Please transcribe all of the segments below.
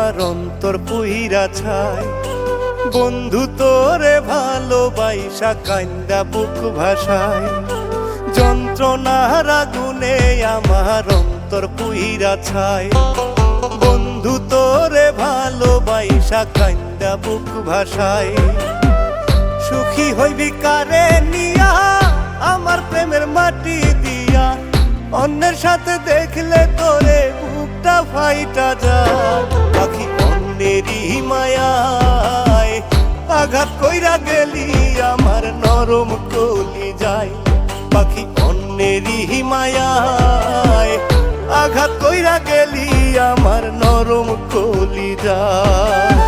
আমার অন্তর পুইরা ছাই। বন্ধু তোরে ভালোবাইসা কান্দা বুক ভাষায়, যন্ত্রণার আগুনে আমার অন্তর পুইরা ছাই। বন্ধু তোরে ভালোবাইসা কান্দা বুক ভাষায়, সুখী হইবি কারে নিয়া আমার প্রেমের মাটি দিয়া। অন্যের সাথে দেখলে তোরে বুকটা ফাইটা যায়। পাখি অন্যেরই মায়ায় আঘাত কইরা গেলি আমার নরম কলি যায়। পাখি অন্যেরই মায়ায় আঘাত কইরা গেলি আমার নরম কলি যায়।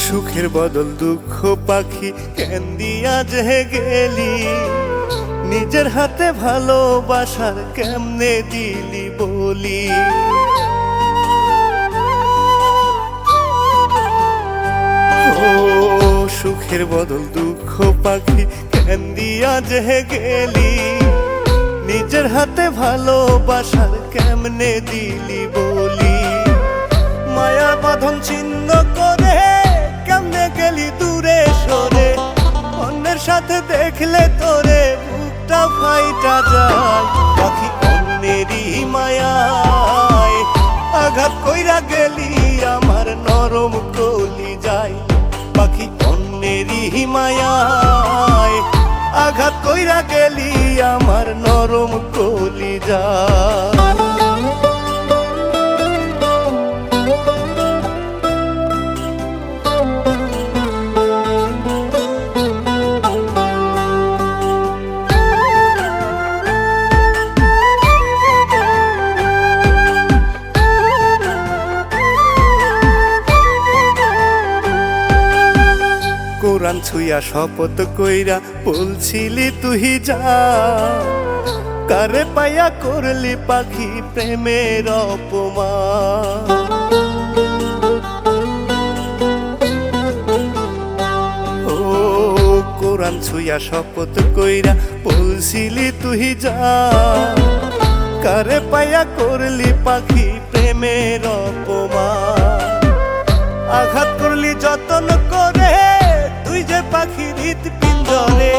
সুখের বদল দুঃখ পাখি কেন দিয়া যে গেলি, নিজের হাতে ভালোবাসার কেমনে দিলি বলি। ও সুখের বদল দুঃখ পাখি কেন দিয়া যে গেলি, নিজের হাতে ভালোবাসার কেমনে দিলি বলি। মায়ার বাঁধন ছিন্ন করে কেমনে গেলি দূরে সরে, অন্যের সাথে দেখলে তোরে বুকটা ফাইটা যায়। পাখি অন্যেরই মায়ায় আঘাত কইরা গেলি আমার নরম কলি যায়। পাখি অন্যেরই মায়ায় আঘাত কইরা গেলি আমার নরম কলি যায়। কোরআন ছুঁয়া শপথ কইরা বলছিলি তুই যা, কারে পাইয়া করলি পাখি প্রেমের অপমান। ও কোরআন ছুঁয়া শপথ কইরা বলছিলি তুই যা, কারে পাইয়া করলি পাখি প্রেমের অপমান। আঘাত করলি যতন করে তুই যে পাখি হৃদ পিঞ্জরে,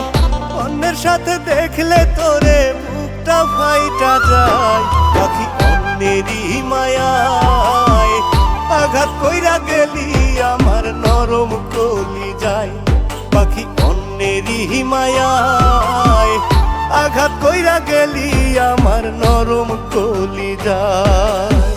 অন্যের সাথে দেখলে তোরে বুকটা ফাইটা যায়। পাখি অন্যেরই মায়ায় আঘাত কইরা গেলি আমার নরম কলি যায়। পাখি অন্যেরই মায়ায় আঘাত কইরা গেলি আমার নরম কলি যায়।